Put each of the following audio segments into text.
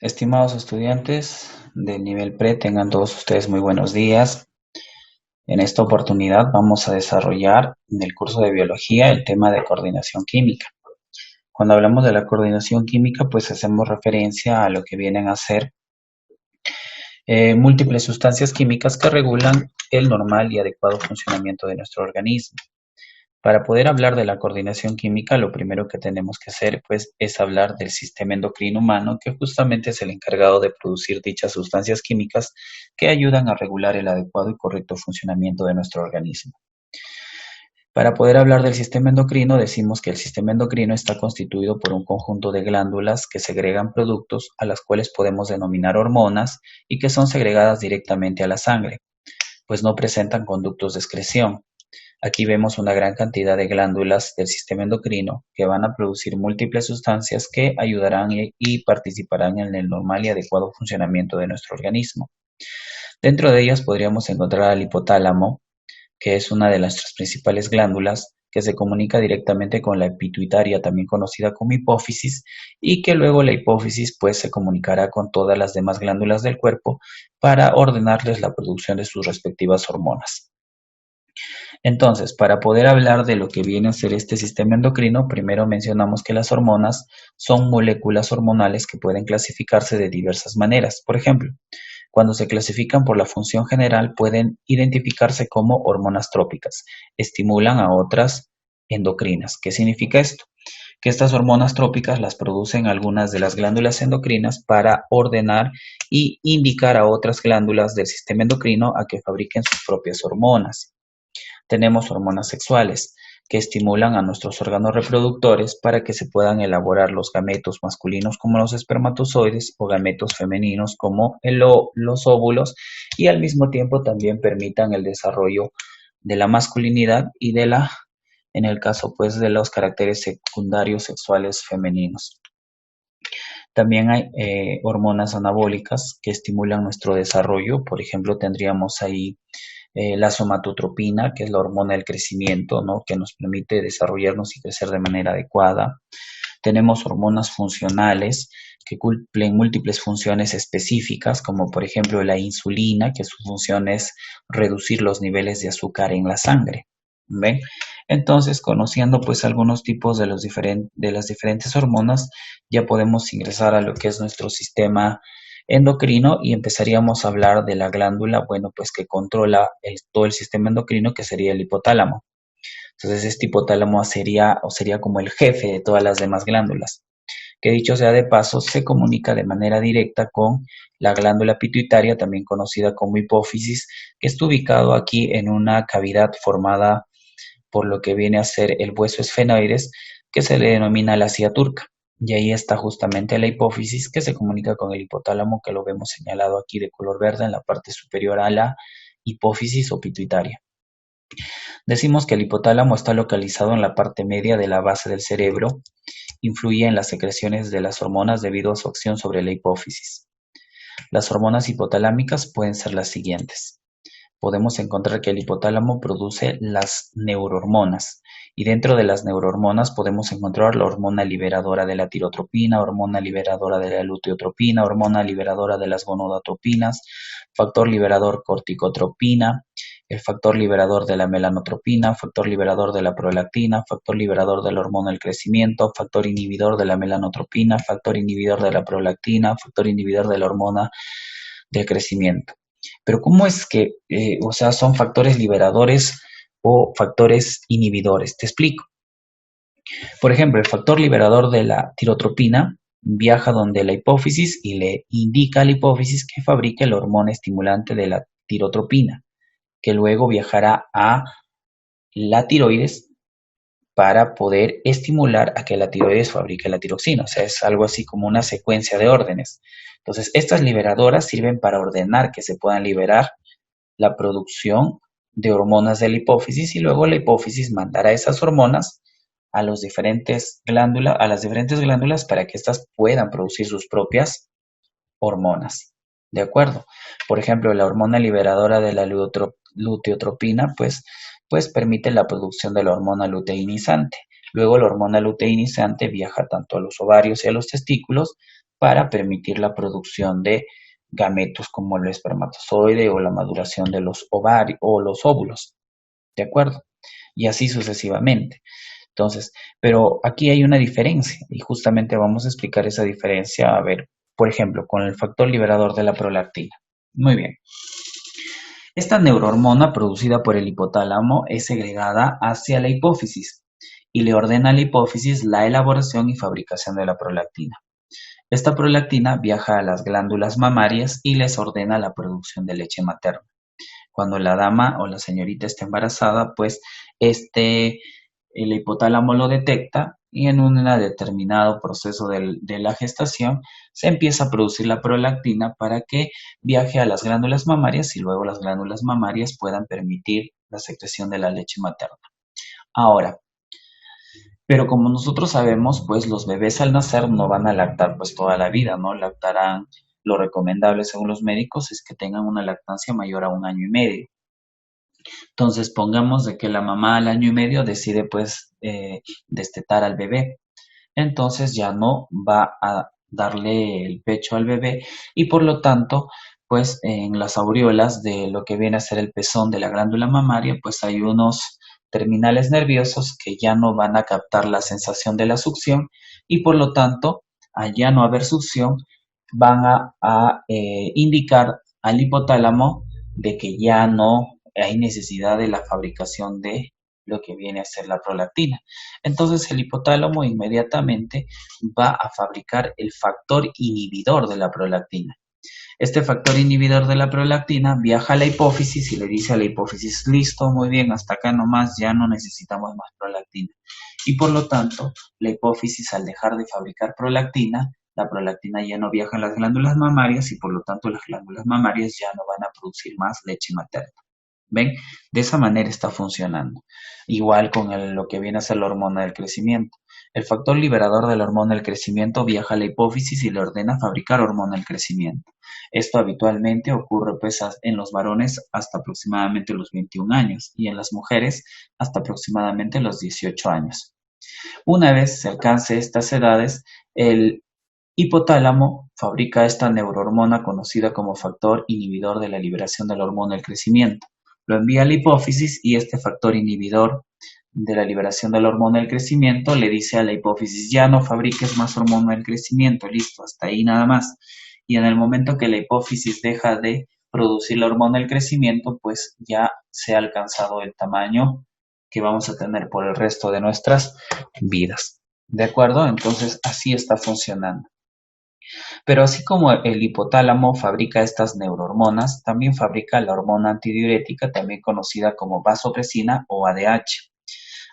Estimados estudiantes del nivel pre, tengan todos ustedes muy buenos días. En esta oportunidad vamos a desarrollar en el curso de biología el tema de coordinación química. Cuando hablamos de la coordinación química, pues hacemos referencia a lo que vienen a ser múltiples sustancias químicas que regulan el normal y adecuado funcionamiento de nuestro organismo. Para poder hablar de la coordinación química, lo primero que tenemos que hacer, pues, es hablar del sistema endocrino humano, que justamente es el encargado de producir dichas sustancias químicas que ayudan a regular el adecuado y correcto funcionamiento de nuestro organismo. Para poder hablar del sistema endocrino, decimos que el sistema endocrino está constituido por un conjunto de glándulas que segregan productos a las cuales podemos denominar hormonas y que son segregadas directamente a la sangre, pues no presentan conductos de excreción. Aquí vemos una gran cantidad de glándulas del sistema endocrino que van a producir múltiples sustancias que ayudarán y participarán en el normal y adecuado funcionamiento de nuestro organismo. Dentro de ellas podríamos encontrar al hipotálamo, que es una de nuestras principales glándulas, que se comunica directamente con la pituitaria, también conocida como hipófisis, y que luego la hipófisis pues se comunicará con todas las demás glándulas del cuerpo para ordenarles la producción de sus respectivas hormonas. Entonces, para poder hablar de lo que viene a ser este sistema endocrino, primero mencionamos que las hormonas son moléculas hormonales que pueden clasificarse de diversas maneras. Por ejemplo, cuando se clasifican por la función general, pueden identificarse como hormonas trópicas. Estimulan a otras endocrinas. ¿Qué significa esto? Que estas hormonas trópicas las producen algunas de las glándulas endocrinas para ordenar y indicar a otras glándulas del sistema endocrino a que fabriquen sus propias hormonas. Tenemos hormonas sexuales que estimulan a nuestros órganos reproductores para que se puedan elaborar los gametos masculinos como los espermatozoides o gametos femeninos como los óvulos, y al mismo tiempo también permitan el desarrollo de la masculinidad y en el caso pues de los caracteres secundarios sexuales femeninos. También hay hormonas anabólicas que estimulan nuestro desarrollo. Por ejemplo, tendríamos ahí la somatotropina, que es la hormona del crecimiento, ¿no?, que nos permite desarrollarnos y crecer de manera adecuada. Tenemos hormonas funcionales que cumplen múltiples funciones específicas, como por ejemplo la insulina, que su función es reducir los niveles de azúcar en la sangre. ¿Ven? Entonces, conociendo pues algunos tipos de las diferentes hormonas, ya podemos ingresar a lo que es nuestro sistema endocrino y empezaríamos a hablar de la glándula, bueno, pues que controla todo el sistema endocrino, que sería el hipotálamo. Entonces, este hipotálamo sería como el jefe de todas las demás glándulas, que dicho sea de paso, se comunica de manera directa con la glándula pituitaria, también conocida como hipófisis, que está ubicado aquí en una cavidad formada por lo que viene a ser el hueso esfenoides, que se le denomina la silla turca. Y ahí está justamente la hipófisis, que se comunica con el hipotálamo, que lo vemos señalado aquí de color verde en la parte superior a la hipófisis o pituitaria. Decimos que el hipotálamo está localizado en la parte media de la base del cerebro, influye en las secreciones de las hormonas debido a su acción sobre la hipófisis. Las hormonas hipotalámicas pueden ser las siguientes. Podemos encontrar que el hipotálamo produce las neurohormonas, y dentro de las neurohormonas podemos encontrar la hormona liberadora de la tirotropina, hormona liberadora de la luteotropina, hormona liberadora de las gonadotropinas, factor liberador corticotropina, el factor liberador de la melanotropina, factor liberador de la prolactina, factor liberador de la hormona del crecimiento, factor inhibidor de la melanotropina, factor inhibidor de la prolactina, factor inhibidor de la hormona del crecimiento. Pero ¿cómo es que, son factores liberadores o factores inhibidores? Te explico. Por ejemplo, el factor liberador de la tirotropina viaja donde la hipófisis y le indica a la hipófisis que fabrique la hormona estimulante de la tirotropina, que luego viajará a la tiroides para poder estimular a que la tiroides fabrique la tiroxina. O sea, es algo así como una secuencia de órdenes. Entonces, estas liberadoras sirven para ordenar que se puedan liberar la producción de hormonas de la hipófisis, y luego la hipófisis mandará esas hormonas a las diferentes glándulas para que éstas puedan producir sus propias hormonas. ¿De acuerdo? Por ejemplo, la hormona liberadora de la luteotropina, pues permite la producción de la hormona luteinizante. Luego la hormona luteinizante viaja tanto a los ovarios y a los testículos para permitir la producción de gametos como el espermatozoide o la maduración de los ovarios o los óvulos, ¿de acuerdo? Y así sucesivamente. Entonces, pero aquí hay una diferencia y justamente vamos a explicar esa diferencia, a ver, por ejemplo, con el factor liberador de la prolactina. Muy bien. Esta neurohormona producida por el hipotálamo es segregada hacia la hipófisis y le ordena a la hipófisis la elaboración y fabricación de la prolactina. Esta prolactina viaja a las glándulas mamarias y les ordena la producción de leche materna. Cuando la dama o la señorita está embarazada, pues el hipotálamo lo detecta y en un determinado proceso de la gestación se empieza a producir la prolactina para que viaje a las glándulas mamarias y luego las glándulas mamarias puedan permitir la secreción de la leche materna. Ahora, pero como nosotros sabemos, pues los bebés al nacer no van a lactar pues toda la vida, ¿no? Lactarán, lo recomendable según los médicos es que tengan una lactancia mayor a 1 año y medio. Entonces, pongamos de que la mamá al 1 año y medio decide pues destetar al bebé. Entonces ya no va a darle el pecho al bebé y por lo tanto, pues en las aureolas de lo que viene a ser el pezón de la glándula mamaria, pues hay unos terminales nerviosos que ya no van a captar la sensación de la succión y por lo tanto, al ya no haber succión, van a indicar al hipotálamo de que ya no hay necesidad de la fabricación de lo que viene a ser la prolactina. Entonces el hipotálamo inmediatamente va a fabricar el factor inhibidor de la prolactina. Este factor inhibidor de la prolactina viaja a la hipófisis y le dice a la hipófisis, listo, muy bien, hasta acá nomás, ya no necesitamos más prolactina. Y por lo tanto, la hipófisis al dejar de fabricar prolactina, la prolactina ya no viaja a las glándulas mamarias y por lo tanto las glándulas mamarias ya no van a producir más leche materna. ¿Ven? De esa manera está funcionando. Igual con lo que viene a ser la hormona del crecimiento. El factor liberador de la hormona del crecimiento viaja a la hipófisis y le ordena fabricar hormona del crecimiento. Esto habitualmente ocurre pues, en los varones hasta aproximadamente los 21 años y en las mujeres hasta aproximadamente los 18 años. Una vez se alcance estas edades, el hipotálamo fabrica esta neurohormona conocida como factor inhibidor de la liberación de la hormona del crecimiento. Lo envía a la hipófisis y este factor inhibidor de la liberación de la hormona del crecimiento le dice a la hipófisis, ya no fabriques más hormona del crecimiento, listo, hasta ahí nada más. Y en el momento que la hipófisis deja de producir la hormona del crecimiento, pues ya se ha alcanzado el tamaño que vamos a tener por el resto de nuestras vidas. ¿De acuerdo? Entonces así está funcionando. Pero así como el hipotálamo fabrica estas neurohormonas, también fabrica la hormona antidiurética, también conocida como vasopresina o ADH.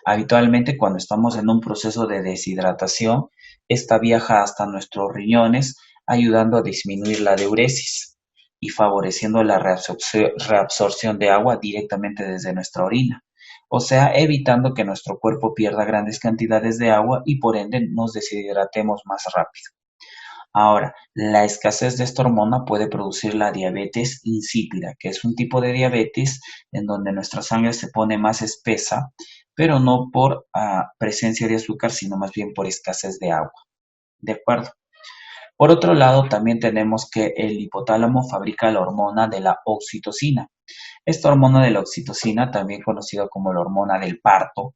Habitualmente cuando estamos en un proceso de deshidratación, esta viaja hasta nuestros riñones, ayudando a disminuir la diuresis y favoreciendo la reabsorción de agua directamente desde nuestra orina. O sea, evitando que nuestro cuerpo pierda grandes cantidades de agua y por ende nos deshidratemos más rápido. Ahora, la escasez de esta hormona puede producir la diabetes insípida, que es un tipo de diabetes en donde nuestra sangre se pone más espesa, pero no por presencia de azúcar, sino más bien por escasez de agua. ¿De acuerdo? Por otro lado, también tenemos que el hipotálamo fabrica la hormona de la oxitocina. Esta hormona de la oxitocina, también conocida como la hormona del parto,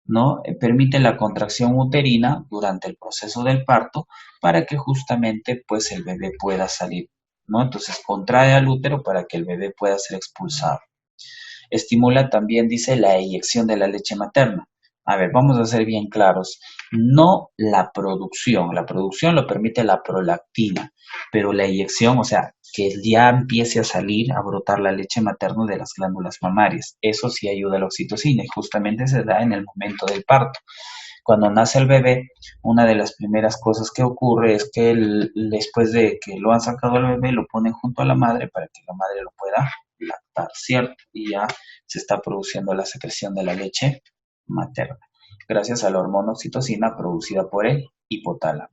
¿no? Permite la contracción uterina durante el proceso del parto para que justamente pues el bebé pueda salir, ¿no? Entonces contrae al útero para que el bebé pueda ser expulsado. Estimula también, dice, la eyección de la leche materna. A ver, vamos a ser bien claros. No la producción lo permite la prolactina, pero la eyección, o sea, que ya empiece a salir, a brotar la leche materna de las glándulas mamarias. Eso sí ayuda a la oxitocina y justamente se da en el momento del parto. Cuando nace el bebé, una de las primeras cosas que ocurre es que después de que lo han sacado al bebé, lo ponen junto a la madre para que la madre lo pueda lactar, ¿cierto? Y ya se está produciendo la secreción de la leche materna, gracias a la hormona oxitocina producida por el hipotálamo.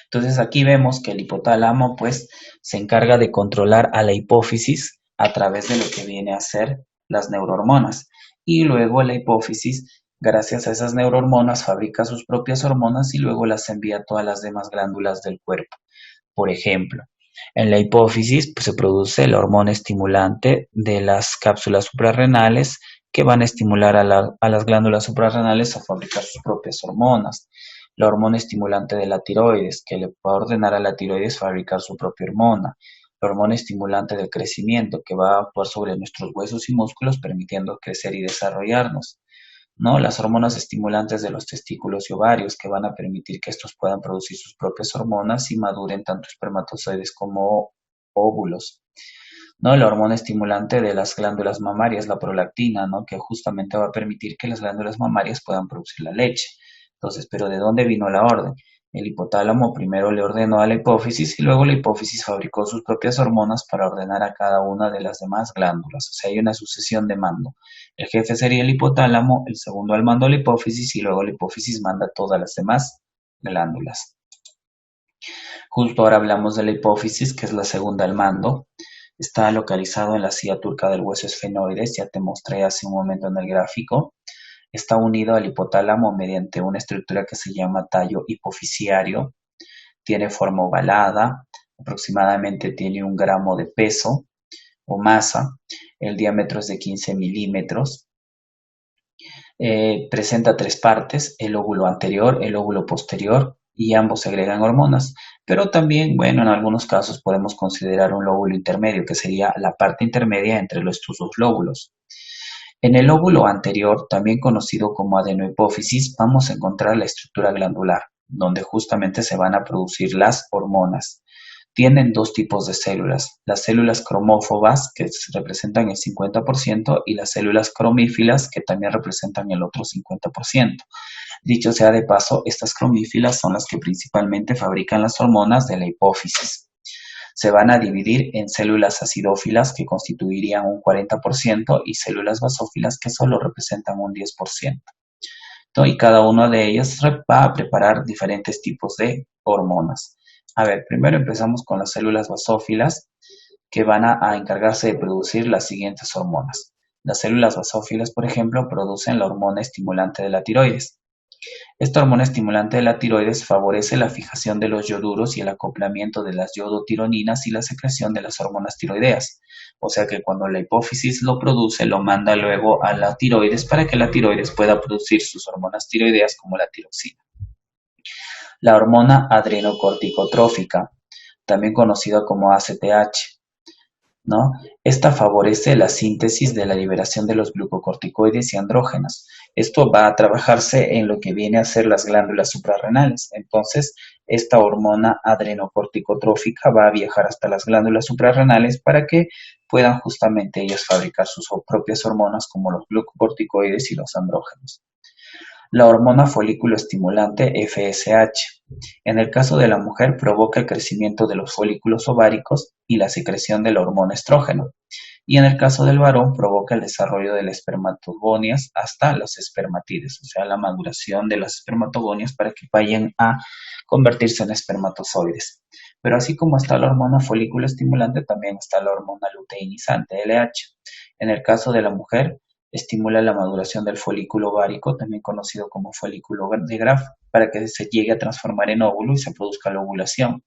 Entonces aquí vemos que el hipotálamo pues se encarga de controlar a la hipófisis a través de lo que viene a ser las neurohormonas y luego la hipófisis Gracias a esas neurohormonas fabrica sus propias hormonas y luego las envía a todas las demás glándulas del cuerpo. Por ejemplo, en la hipófisis pues, se produce la hormona estimulante de las cápsulas suprarrenales que van a estimular a las glándulas suprarrenales a fabricar sus propias hormonas. La hormona estimulante de la tiroides, que le va a ordenar a la tiroides fabricar su propia hormona. La hormona estimulante del crecimiento, que va a actuar sobre nuestros huesos y músculos, permitiendo crecer y desarrollarnos. ¿No? Las hormonas estimulantes de los testículos y ovarios que van a permitir que estos puedan producir sus propias hormonas y maduren tanto espermatozoides como óvulos. ¿No? La hormona estimulante de las glándulas mamarias, la prolactina, ¿no? Que justamente va a permitir que las glándulas mamarias puedan producir la leche. Entonces, ¿pero de dónde vino la orden? El hipotálamo primero le ordenó a la hipófisis y luego la hipófisis fabricó sus propias hormonas para ordenar a cada una de las demás glándulas. O sea, hay una sucesión de mando. El jefe sería el hipotálamo, el segundo al mando la hipófisis y luego la hipófisis manda a todas las demás glándulas. Justo ahora hablamos de la hipófisis, que es la segunda al mando. Está localizado en la silla turca del hueso esfenoides, ya te mostré hace un momento en el gráfico. Está unido al hipotálamo mediante una estructura que se llama tallo hipofisiario. Tiene forma ovalada, aproximadamente tiene 1 gramo de peso o masa. El diámetro es de 15 milímetros. Presenta 3 partes, el óvulo anterior, el óvulo posterior, y ambos segregan hormonas. Pero también, bueno, en algunos casos podemos considerar un lóbulo intermedio, que sería la parte intermedia entre estos dos lóbulos. En el óvulo anterior, también conocido como adenohipófisis, vamos a encontrar la estructura glandular, donde justamente se van a producir las hormonas. Tienen 2 tipos de células, las células cromófobas, que representan el 50%, y las células cromífilas, que también representan el otro 50%. Dicho sea de paso, estas cromífilas son las que principalmente fabrican las hormonas de la hipófisis. Se van a dividir en células acidófilas, que constituirían un 40%, y células basófilas, que solo representan un 10%. Y cada una de ellas va a preparar diferentes tipos de hormonas. A ver, primero empezamos con las células basófilas, que van a encargarse de producir las siguientes hormonas. Las células basófilas, por ejemplo, producen la hormona estimulante de la tiroides. Esta hormona estimulante de la tiroides favorece la fijación de los ioduros y el acoplamiento de las yodotironinas y la secreción de las hormonas tiroideas. O sea que cuando la hipófisis lo produce, lo manda luego a la tiroides para que la tiroides pueda producir sus hormonas tiroideas como la tiroxina. La hormona adrenocorticotrófica, también conocida como ACTH, ¿no? Esta favorece la síntesis de la liberación de los glucocorticoides y andrógenos. Esto va a trabajarse en lo que viene a ser las glándulas suprarrenales. Entonces, esta hormona adrenocorticotrófica va a viajar hasta las glándulas suprarrenales para que puedan justamente ellas fabricar sus propias hormonas como los glucocorticoides y los andrógenos. La hormona folículo estimulante FSH. En el caso de la mujer provoca el crecimiento de los folículos ováricos y la secreción de la hormona estrógeno. Y en el caso del varón provoca el desarrollo de las espermatogonias hasta los espermatides, o sea, la maduración de las espermatogonias para que vayan a convertirse en espermatozoides. Pero así como está la hormona folículo estimulante, también está la hormona luteinizante, LH. En el caso de la mujer, estimula la maduración del folículo ovárico, también conocido como folículo de Graf, para que se llegue a transformar en óvulo y se produzca la ovulación,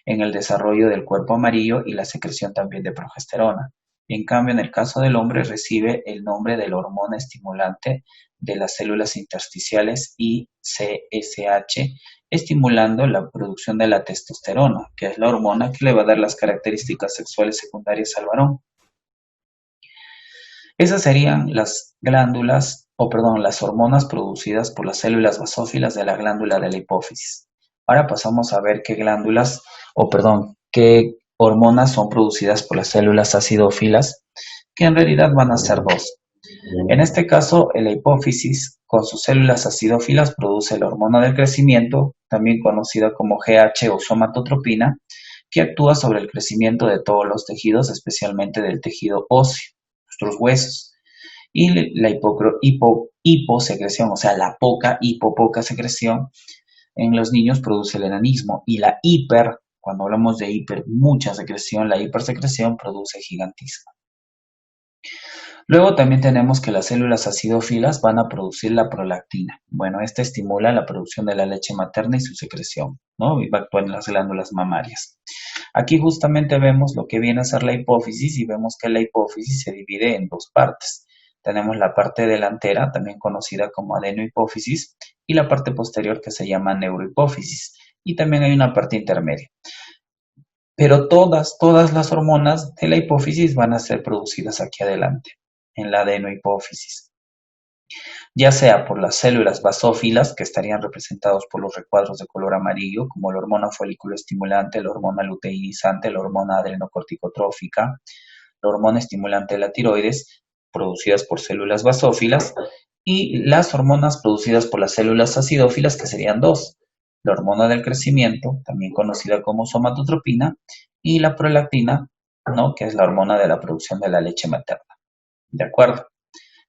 en el desarrollo del cuerpo amarillo y la secreción también de progesterona. En cambio, en el caso del hombre recibe el nombre de la hormona estimulante de las células intersticiales ICSH, estimulando la producción de la testosterona, que es la hormona que le va a dar las características sexuales secundarias al varón. Esas serían las glándulas, las hormonas producidas por las células basófilas de la glándula de la hipófisis. Ahora pasamos a ver qué hormonas son producidas por las células acidófilas, que en realidad van a ser 2. En este caso, la hipófisis, con sus células acidófilas, produce la hormona del crecimiento, también conocida como GH o somatotropina, que actúa sobre el crecimiento de todos los tejidos, especialmente del tejido óseo, nuestros huesos. Y la hiposecreción, o sea, la poca secreción en los niños produce el enanismo. Y la cuando hablamos de mucha secreción, la hipersecreción produce gigantismo. Luego también tenemos que las células acidófilas van a producir la prolactina. Bueno, esta estimula la producción de la leche materna y su secreción, ¿no? Y va a actuar en las glándulas mamarias. Aquí justamente vemos lo que viene a ser la hipófisis y vemos que la hipófisis se divide en dos partes. Tenemos la parte delantera, también conocida como adenohipófisis, y la parte posterior que se llama neurohipófisis. Y también hay una parte intermedia. Pero todas las hormonas de la hipófisis van a ser producidas aquí adelante, en la adenohipófisis, ya sea por las células basófilas, que estarían representados por los recuadros de color amarillo, como la hormona folículo estimulante, la hormona luteinizante, la hormona adrenocorticotrófica, la hormona estimulante de la tiroides, producidas por células basófilas, y las hormonas producidas por las células acidófilas, que serían dos: la hormona del crecimiento, también conocida como somatotropina, y la prolactina, ¿no? Que es la hormona de la producción de la leche materna. ¿De acuerdo?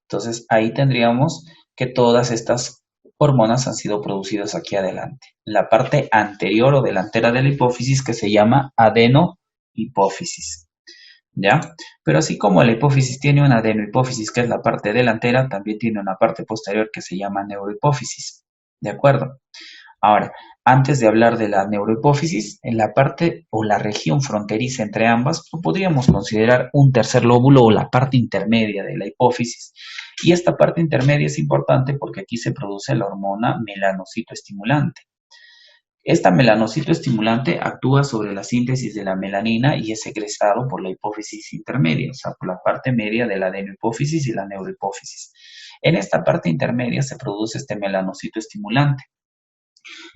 Entonces ahí tendríamos que todas estas hormonas han sido producidas aquí adelante. La parte anterior o delantera de la hipófisis, que se llama adenohipófisis. ¿Ya? Pero así como la hipófisis tiene una adenohipófisis, que es la parte delantera, también tiene una parte posterior que se llama neurohipófisis. ¿De acuerdo? Ahora, antes de hablar de la neurohipófisis, en la parte o la región fronteriza entre ambas, lo podríamos considerar un tercer lóbulo o la parte intermedia de la hipófisis. Y esta parte intermedia es importante porque aquí se produce la hormona melanocito estimulante. Esta melanocito estimulante actúa sobre la síntesis de la melanina y es secretado por la hipófisis intermedia, o sea, por la parte media de la adenohipófisis y la neurohipófisis. En esta parte intermedia se produce este melanocito estimulante,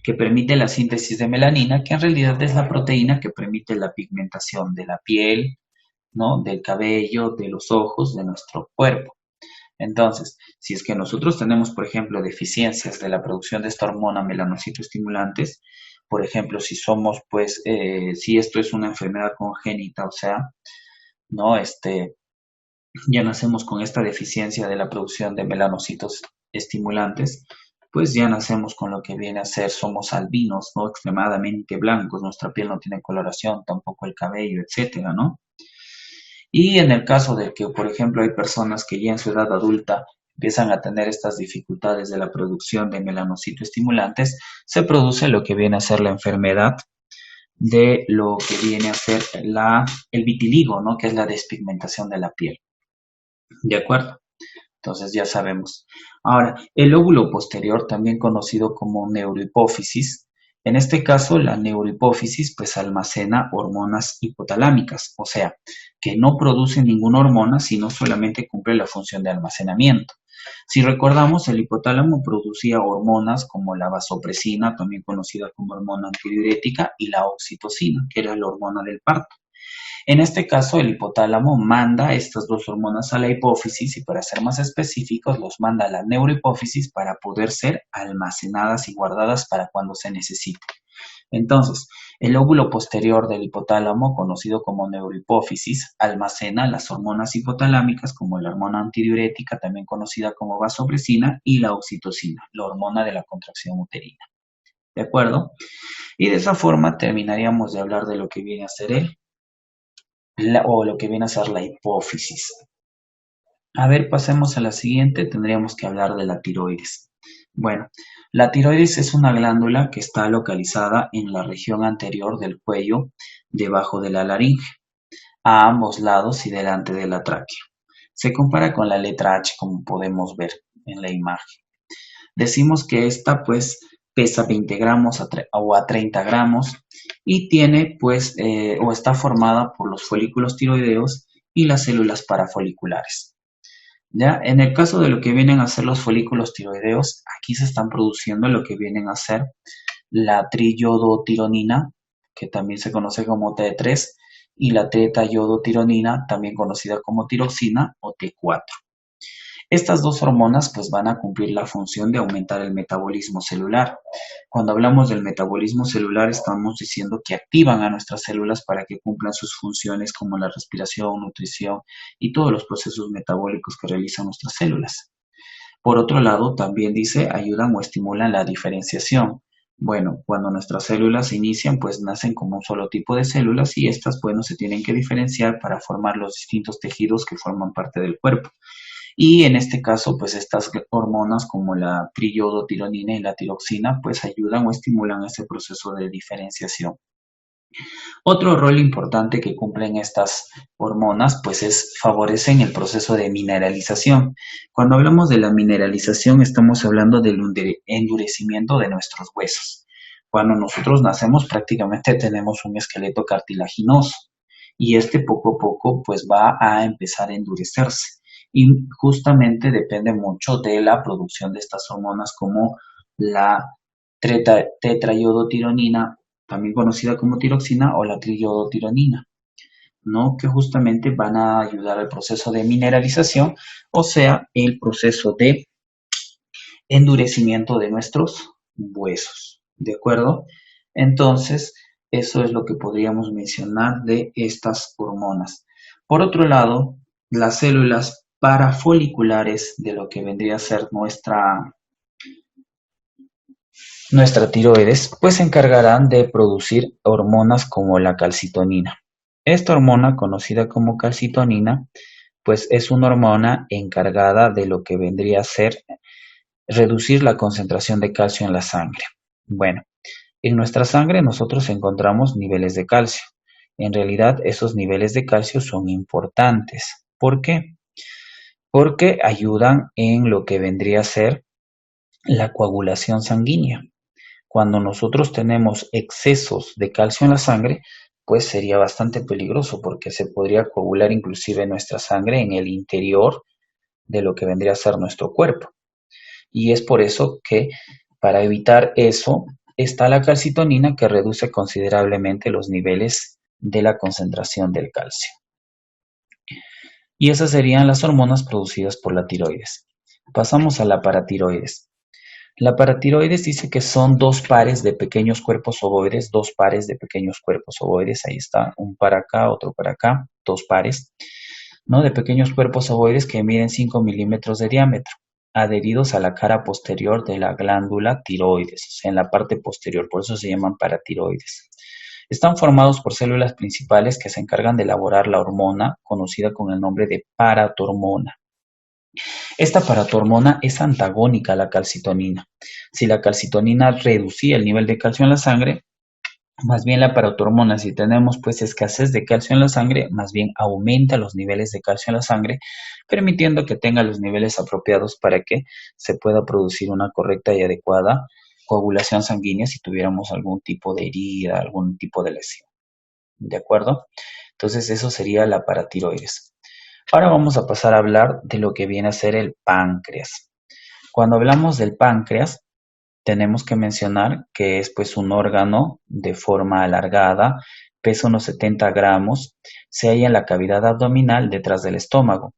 que permite la síntesis de melanina, que en realidad es la proteína que permite la pigmentación de la piel, ¿no? Del cabello, de los ojos, de nuestro cuerpo. Entonces, si es que nosotros tenemos, por ejemplo, deficiencias de la producción de esta hormona melanocitoestimulantes, por ejemplo, si somos, pues, si esto es una enfermedad congénita, o sea, no, ya nacemos con esta deficiencia de la producción de melanocitos estimulantes, pues ya nacemos con lo que viene a ser, somos albinos, ¿no? Extremadamente blancos, nuestra piel no tiene coloración, tampoco el cabello, etcétera, ¿no? Y en el caso de que, por ejemplo, hay personas que ya en su edad adulta empiezan a tener estas dificultades de la producción de melanocitoestimulantes, se produce lo que viene a ser la enfermedad de lo que viene a ser el vitiligo, ¿no? Que es la despigmentación de la piel. ¿De acuerdo? Entonces ya sabemos. Ahora, el lóbulo posterior, también conocido como neurohipófisis, en este caso la neurohipófisis pues almacena hormonas hipotalámicas, o sea, que no produce ninguna hormona, sino solamente cumple la función de almacenamiento. Si recordamos, el hipotálamo producía hormonas como la vasopresina, también conocida como hormona antidiurética, y la oxitocina, que era la hormona del parto. En este caso, el hipotálamo manda estas dos hormonas a la hipófisis y, para ser más específicos, los manda a la neurohipófisis para poder ser almacenadas y guardadas para cuando se necesite. Entonces, el lóbulo posterior del hipotálamo, conocido como neurohipófisis, almacena las hormonas hipotalámicas como la hormona antidiurética, también conocida como vasopresina, y la oxitocina, la hormona de la contracción uterina. ¿De acuerdo? Y de esa forma terminaríamos de hablar de lo que viene a ser o lo que viene a ser la hipófisis. A ver, pasemos a la siguiente, tendríamos que hablar de la tiroides. Bueno, la tiroides es una glándula que está localizada en la región anterior del cuello, debajo de la laringe, a ambos lados y delante de la tráquea. Se compara con la letra H, como podemos ver en la imagen. Decimos que esta pues pesa 20 gramos o a 30 gramos y tiene pues o está formada por los folículos tiroideos y las células parafoliculares. Ya, en el caso de lo que vienen a ser los folículos tiroideos, aquí se están produciendo lo que vienen a ser la triyodotironina, que también se conoce como T3, y la teta-yodotironina, también conocida como tiroxina o T4. Estas dos hormonas pues van a cumplir la función de aumentar el metabolismo celular. Cuando hablamos del metabolismo celular estamos diciendo que activan a nuestras células para que cumplan sus funciones como la respiración, nutrición y todos los procesos metabólicos que realizan nuestras células. Por otro lado, también dice ayudan o estimulan la diferenciación, Bueno, cuando nuestras células se inician, pues nacen como un solo tipo de células y estas, bueno, se tienen que diferenciar para formar los distintos tejidos que forman parte del cuerpo. Y en este caso, pues estas hormonas como la triiodotironina y la tiroxina, pues ayudan o estimulan ese proceso de diferenciación. Otro rol importante que cumplen estas hormonas, pues favorecen el proceso de mineralización. Cuando hablamos de la mineralización, estamos hablando del endurecimiento de nuestros huesos. Cuando nosotros nacemos, prácticamente tenemos un esqueleto cartilaginoso y este poco a poco, pues va a empezar a endurecerse. Y justamente depende mucho de la producción de estas hormonas como la tetraiodotironina, también conocida como tiroxina, o la triiodotironina, ¿no? Que justamente van a ayudar al proceso de mineralización, o sea, el proceso de endurecimiento de nuestros huesos, ¿de acuerdo? Entonces, eso es lo que podríamos mencionar de estas hormonas. Por otro lado, las células parafoliculares de lo que vendría a ser nuestra tiroides, pues se encargarán de producir hormonas como la calcitonina. Esta hormona, conocida como calcitonina, pues es una hormona encargada de lo que vendría a ser reducir la concentración de calcio en la sangre. Bueno, en nuestra sangre nosotros encontramos niveles de calcio. En realidad esos niveles de calcio son importantes. ¿Por qué? Porque ayudan en lo que vendría a ser la coagulación sanguínea. Cuando nosotros tenemos excesos de calcio en la sangre, pues sería bastante peligroso porque se podría coagular inclusive nuestra sangre en el interior de lo que vendría a ser nuestro cuerpo. Y es por eso que para evitar eso está la calcitonina, que reduce considerablemente los niveles de la concentración del calcio. Y esas serían las hormonas producidas por la tiroides. Pasamos a la paratiroides. La paratiroides dice que son dos pares de pequeños cuerpos ovoides, ahí está, un para acá, otro para acá, dos pares, ¿no? De pequeños cuerpos ovoides que miden 5 milímetros de diámetro, adheridos a la cara posterior de la glándula tiroides, o sea, en la parte posterior, por eso se llaman paratiroides. Están formados por células principales que se encargan de elaborar la hormona conocida con el nombre de paratormona. Esta paratormona es antagónica a la calcitonina. Si la calcitonina reducía el nivel de calcio en la sangre, más bien la paratormona, si tenemos pues escasez de calcio en la sangre, más bien aumenta los niveles de calcio en la sangre, permitiendo que tenga los niveles apropiados para que se pueda producir una correcta y adecuada coagulación sanguínea si tuviéramos algún tipo de herida, algún tipo de lesión. ¿De acuerdo? Entonces eso sería la paratiroides. Ahora vamos a pasar a hablar de lo que viene a ser el páncreas. Cuando hablamos del páncreas, tenemos que mencionar que es pues un órgano de forma alargada, pesa unos 70 gramos, se halla en la cavidad abdominal detrás del estómago.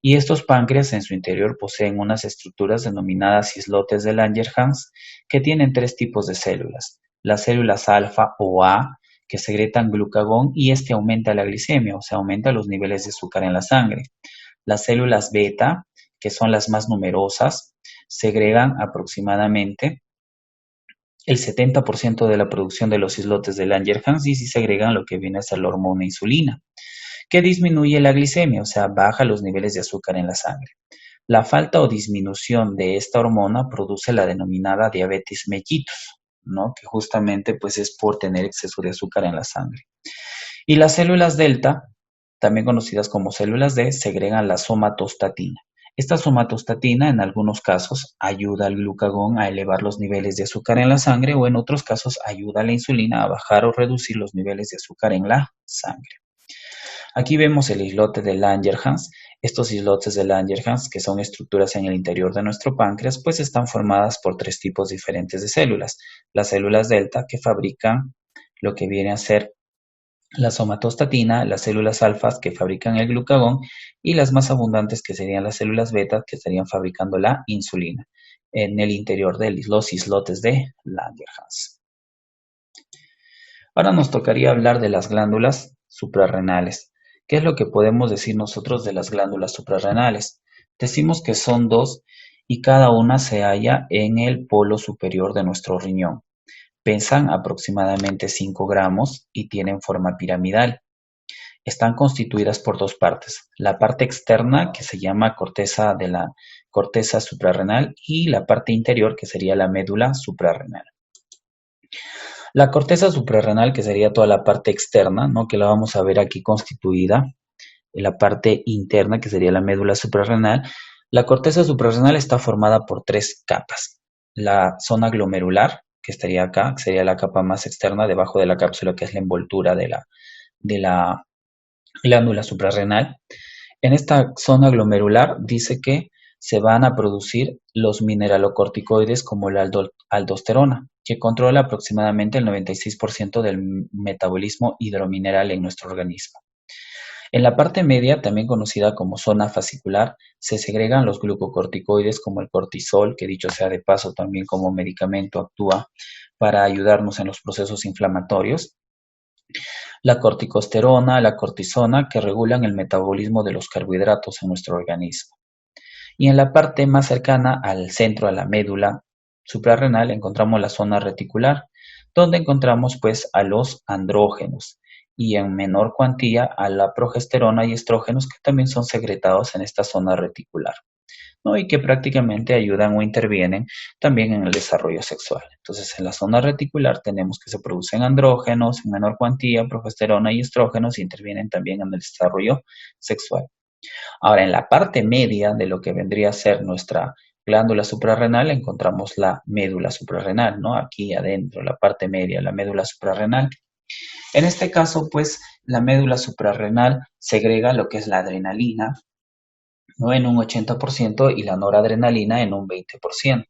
Y estos páncreas en su interior poseen unas estructuras denominadas islotes de Langerhans que tienen tres tipos de células. Las células alfa o A, que secretan glucagón y este aumenta la glicemia, o sea, aumenta los niveles de azúcar en la sangre. Las células beta, que son las más numerosas, segregan aproximadamente el 70% de la producción de los islotes de Langerhans y segregan lo que viene a ser la hormona insulina, que disminuye la glicemia, o sea, baja los niveles de azúcar en la sangre. La falta o disminución de esta hormona produce la denominada diabetes mellitus, ¿no? Que justamente pues es por tener exceso de azúcar en la sangre. Y las células delta, también conocidas como células D, segregan la somatostatina. Esta somatostatina en algunos casos ayuda al glucagón a elevar los niveles de azúcar en la sangre o en otros casos ayuda a la insulina a bajar o reducir los niveles de azúcar en la sangre. Aquí vemos el islote de Langerhans. Estos islotes de Langerhans, que son estructuras en el interior de nuestro páncreas, pues están formadas por tres tipos diferentes de células. Las células delta, que fabrican lo que viene a ser la somatostatina, las células alfas que fabrican el glucagón y las más abundantes que serían las células beta que estarían fabricando la insulina en el interior de los islotes de Langerhans. Ahora nos tocaría hablar de las glándulas suprarrenales. ¿Qué es lo que podemos decir nosotros de las glándulas suprarrenales? Decimos que son dos y cada una se halla en el polo superior de nuestro riñón. Pesan aproximadamente 5 gramos y tienen forma piramidal. Están constituidas por dos partes, la parte externa que se llama corteza de la corteza suprarrenal y la parte interior que sería la médula suprarrenal. La corteza suprarrenal, que sería toda la parte externa, ¿no? Que la vamos a ver aquí constituida, y la parte interna, que sería la médula suprarrenal. La corteza suprarrenal está formada por tres capas. La zona glomerular, que estaría acá, que sería la capa más externa debajo de la cápsula, que es la envoltura de la glándula suprarrenal. En esta zona glomerular dice que se van a producir los mineralocorticoides como la aldosterona, que controla aproximadamente el 96% del metabolismo hidromineral en nuestro organismo. En la parte media, también conocida como zona fascicular, se segregan los glucocorticoides como el cortisol, que dicho sea de paso también como medicamento actúa para ayudarnos en los procesos inflamatorios, la corticosterona, la cortisona, que regulan el metabolismo de los carbohidratos en nuestro organismo. Y en la parte más cercana al centro, a la médula suprarrenal, encontramos la zona reticular, donde encontramos pues a los andrógenos y en menor cuantía a la progesterona y estrógenos que también son secretados en esta zona reticular, ¿no? Y que prácticamente ayudan o intervienen también en el desarrollo sexual. Entonces, en la zona reticular tenemos que se producen andrógenos en menor cuantía, progesterona y estrógenos, y intervienen también en el desarrollo sexual. Ahora, en la parte media de lo que vendría a ser nuestra glándula suprarrenal, encontramos la médula suprarrenal, ¿no? Aquí adentro, la parte media, la médula suprarrenal. En este caso, pues, la médula suprarrenal segrega lo que es la adrenalina, ¿no? En un 80% y la noradrenalina en un 20%,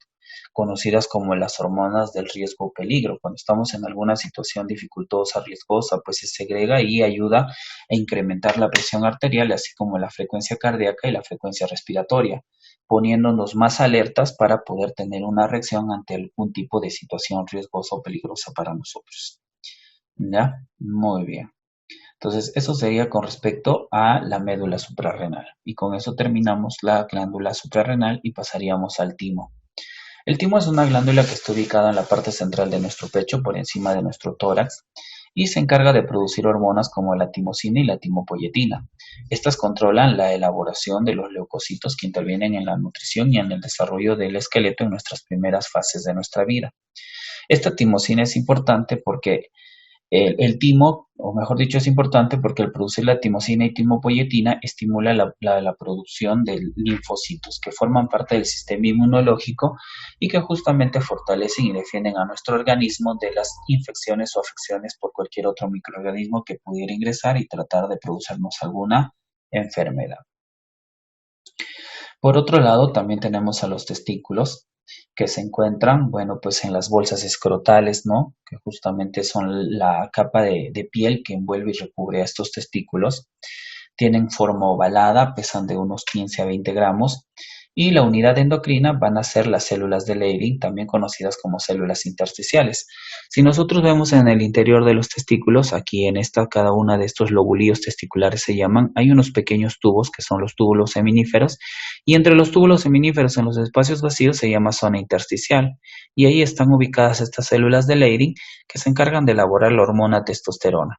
conocidas como las hormonas del riesgo o peligro. Cuando estamos en alguna situación dificultosa, riesgosa, pues se segrega y ayuda a incrementar la presión arterial, así como la frecuencia cardíaca y la frecuencia respiratoria, poniéndonos más alertas para poder tener una reacción ante algún tipo de situación riesgosa o peligrosa para nosotros. ¿Ya? Muy bien. Entonces, eso sería con respecto a la médula suprarrenal. Y con eso terminamos la glándula suprarrenal y pasaríamos al timo. El timo es una glándula que está ubicada en la parte central de nuestro pecho, por encima de nuestro tórax, y se encarga de producir hormonas como la timosina y la timopoyetina. Estas controlan la elaboración de los leucocitos que intervienen en la nutrición y en el desarrollo del esqueleto en nuestras primeras fases de nuestra vida. Esta timosina es importante porque el timo, o mejor dicho, es importante porque al producir la timosina y timopoyetina estimula la producción de linfocitos que forman parte del sistema inmunológico y que justamente fortalecen y defienden a nuestro organismo de las infecciones o afecciones por cualquier otro microorganismo que pudiera ingresar y tratar de producirnos alguna enfermedad. Por otro lado, también tenemos a los testículos, que se encuentran, bueno, pues en las bolsas escrotales, ¿no? Que justamente son la capa de piel que envuelve y recubre a estos testículos. Tienen forma ovalada, pesan de unos 15 a 20 gramos y la unidad endocrina van a ser las células de Leydig, también conocidas como células intersticiales. Si nosotros vemos en el interior de los testículos, aquí en esta, cada una de estos lobulillos testiculares se llaman, hay unos pequeños tubos que son los túbulos seminíferos y entre los túbulos seminíferos en los espacios vacíos se llama zona intersticial y ahí están ubicadas estas células de Leydig que se encargan de elaborar la hormona testosterona.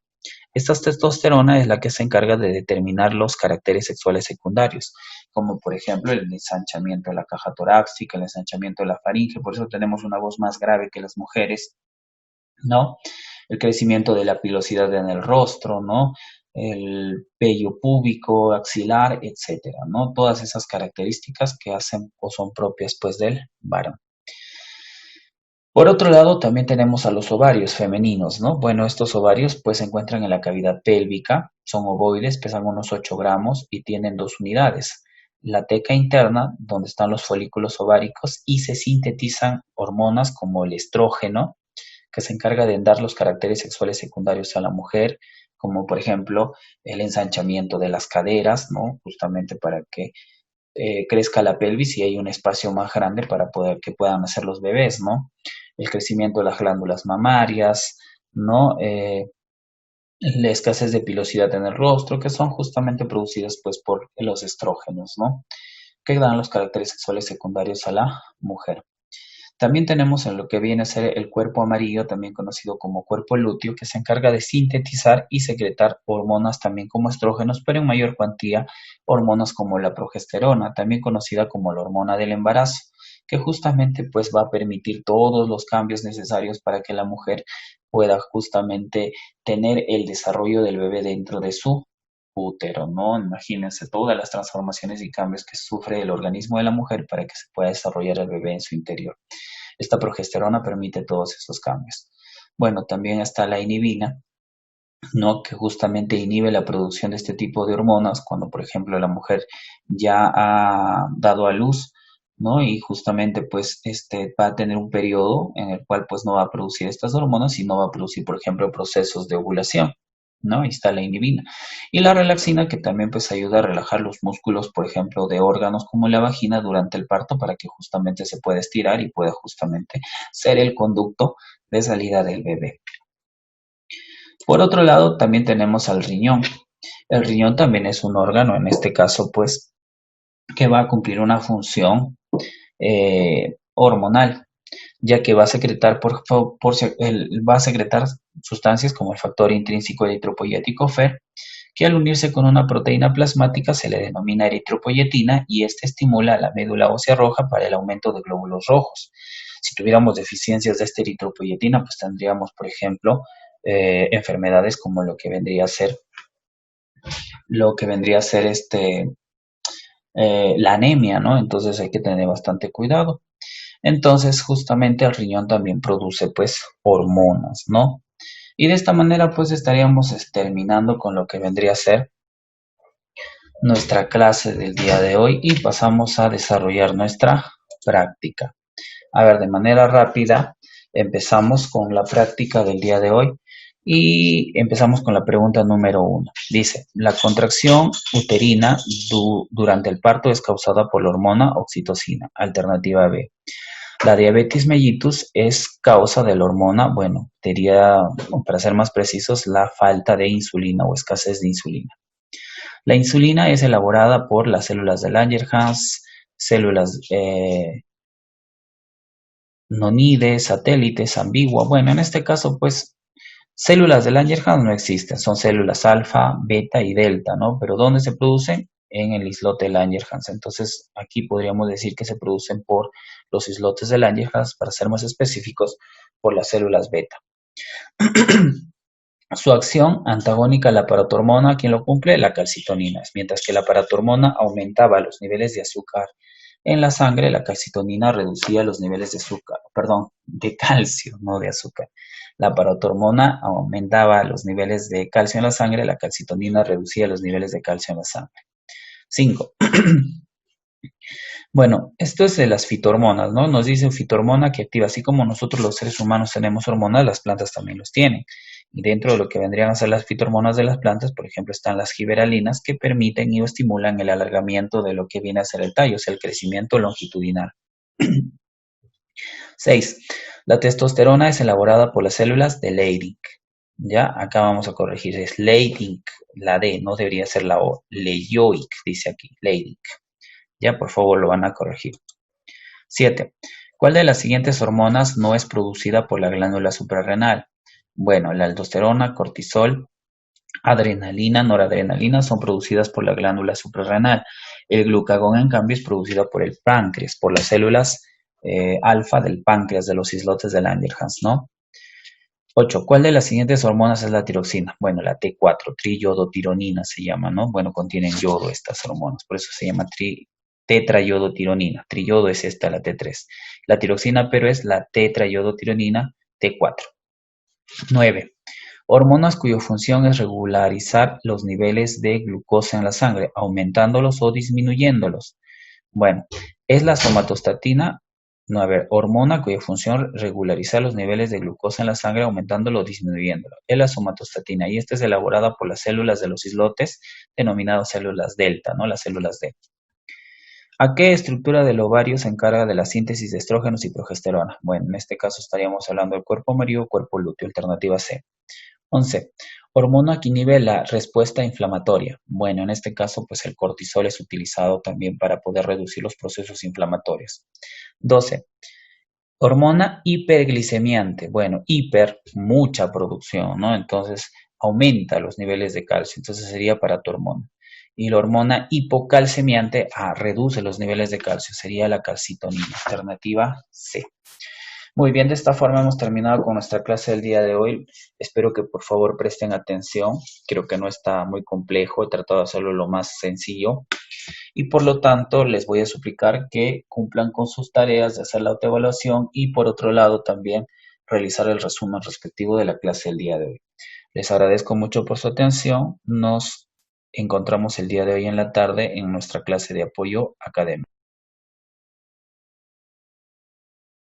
Esta testosterona es la que se encarga de determinar los caracteres sexuales secundarios, como por ejemplo el ensanchamiento de la caja torácica, el ensanchamiento de la faringe, por eso tenemos una voz más grave que las mujeres, ¿no? El crecimiento de la pilosidad en el rostro, ¿no? El vello púbico, axilar, etcétera, ¿no? Todas esas características que hacen o son propias pues del varón. Por otro lado, también tenemos a los ovarios femeninos, ¿no? Bueno, estos ovarios pues se encuentran en la cavidad pélvica, son ovoides, pesan unos 8 gramos y tienen dos unidades. La teca interna, donde están los folículos ováricos y se sintetizan hormonas como el estrógeno, que se encarga de dar los caracteres sexuales secundarios a la mujer, como por ejemplo el ensanchamiento de las caderas, ¿no? Justamente para que crezca la pelvis y hay un espacio más grande para poder que puedan nacer los bebés, ¿no? El crecimiento de las glándulas mamarias, ¿no? La escasez de pilosidad en el rostro, que son justamente producidas pues por los estrógenos, ¿no? Que dan los caracteres sexuales secundarios a la mujer. También tenemos en lo que viene a ser el cuerpo amarillo, también conocido como cuerpo lúteo, que se encarga de sintetizar y secretar hormonas también como estrógenos, pero en mayor cuantía hormonas como la progesterona, también conocida como la hormona del embarazo, que justamente pues va a permitir todos los cambios necesarios para que la mujer pueda justamente tener el desarrollo del bebé dentro de su útero, ¿no? Imagínense todas las transformaciones y cambios que sufre el organismo de la mujer para que se pueda desarrollar el bebé en su interior. Esta progesterona permite todos esos cambios. Bueno, también está la inhibina, ¿no? Que justamente inhibe la producción de este tipo de hormonas cuando, por ejemplo, la mujer ya ha dado a luz, ¿no? Y justamente pues va a tener un periodo en el cual pues no va a producir estas hormonas y no va a producir, por ejemplo, procesos de ovulación, ¿no? Ahí está la inhibina. Y la relaxina que también pues ayuda a relajar los músculos, por ejemplo, de órganos como la vagina durante el parto para que justamente se pueda estirar y pueda justamente ser el conducto de salida del bebé. Por otro lado, también tenemos al riñón. El riñón también es un órgano, en este caso, pues, que va a cumplir una función hormonal, ya que va a secretar, va a secretar sustancias como el factor intrínseco eritropoyético FER, que al unirse con una proteína plasmática se le denomina eritropoyetina y esta estimula a la médula ósea roja para el aumento de glóbulos rojos. Si tuviéramos deficiencias de esta eritropoyetina, pues tendríamos, por ejemplo, enfermedades como lo que vendría a ser la anemia, ¿no? Entonces hay que tener bastante cuidado. Entonces, justamente el riñón también produce, pues, hormonas, ¿no? Y de esta manera, pues, estaríamos terminando con lo que vendría a ser nuestra clase del día de hoy y pasamos a desarrollar nuestra práctica. A ver, de manera rápida, empezamos con la práctica del día de hoy y empezamos con la pregunta número 1. Dice, la contracción uterina durante el parto es causada por la hormona oxitocina. Alternativa B. La diabetes mellitus es causa de la hormona, bueno, diría, para ser más precisos, la falta de insulina o escasez de insulina. La insulina es elaborada por las células de Langerhans, células nonides, satélites, ambigua. Bueno, en este caso, pues, células de Langerhans no existen, son células alfa, beta y delta, ¿no? Pero ¿dónde se producen? En el islote de Langerhans. Entonces, aquí podríamos decir que se producen por los islotes de Langerhans, para ser más específicos, por las células beta. Su acción antagónica a la paratormona, ¿quién lo cumple? La calcitonina. Mientras que la paratormona aumentaba los niveles de azúcar en la sangre, la calcitonina reducía los niveles de azúcar, perdón, de calcio, no de azúcar. La paratormona aumentaba los niveles de calcio en la sangre, la calcitonina reducía los niveles de calcio en la sangre. 5. Bueno, esto es de las fitohormonas, ¿no? Nos dice fitohormona que activa, así como nosotros los seres humanos tenemos hormonas, las plantas también los tienen. Y dentro de lo que vendrían a ser las fitohormonas de las plantas, por ejemplo, están las giberalinas que permiten y estimulan el alargamiento de lo que viene a ser el tallo, o sea, el crecimiento longitudinal. 6. La testosterona es elaborada por las células de Leydig. Ya, acá vamos a corregir, es Leydig, la D, no debería ser la O, Leioic, dice aquí, Leydig. Ya, por favor, lo van a corregir. 7. ¿Cuál de las siguientes hormonas no es producida por la glándula suprarrenal? Bueno, la aldosterona, cortisol, adrenalina, noradrenalina son producidas por la glándula suprarrenal. El glucagón, en cambio, es producida por el páncreas, por las células alfa del páncreas, de los islotes de Langerhans, ¿no? 8. ¿Cuál de las siguientes hormonas es la tiroxina? Bueno, la T4, triyodotironina se llama, ¿no? Bueno, contienen yodo estas hormonas, por eso se llama tetrayodotironina. Triyodo es esta, la T3. La tiroxina, pero es la tetrayodotironina T4. 9. Hormonas cuya función es regularizar los niveles de glucosa en la sangre, aumentándolos o disminuyéndolos. Bueno, es la somatostatina. No, a ver, hormona cuya función es regularizar los niveles de glucosa en la sangre, aumentándolo o disminuyéndolo. Es la somatostatina y esta es elaborada por las células de los islotes, denominadas células delta, ¿no? Las células D. ¿A qué estructura del ovario se encarga de la síntesis de estrógenos y progesterona? Bueno, en este caso estaríamos hablando del cuerpo amarillo o cuerpo lúteo, alternativa C. 11. Hormona que inhibe la respuesta inflamatoria. Bueno, en este caso, pues el cortisol es utilizado también para poder reducir los procesos inflamatorios. 12. Hormona hiperglicemiante. Bueno, hiper, mucha producción, ¿no? Entonces aumenta los niveles de calcio. Entonces sería para tu hormona. Y la hormona hipocalcemiante, reduce los niveles de calcio. Sería la calcitonina. Alternativa C. Muy bien, de esta forma hemos terminado con nuestra clase del día de hoy. Espero que por favor presten atención. Creo que no está muy complejo. He tratado de hacerlo lo más sencillo y por lo tanto les voy a suplicar que cumplan con sus tareas de hacer la autoevaluación y por otro lado también realizar el resumen respectivo de la clase del día de hoy. Les agradezco mucho por su atención. Nos encontramos el día de hoy en la tarde en nuestra clase de apoyo académico.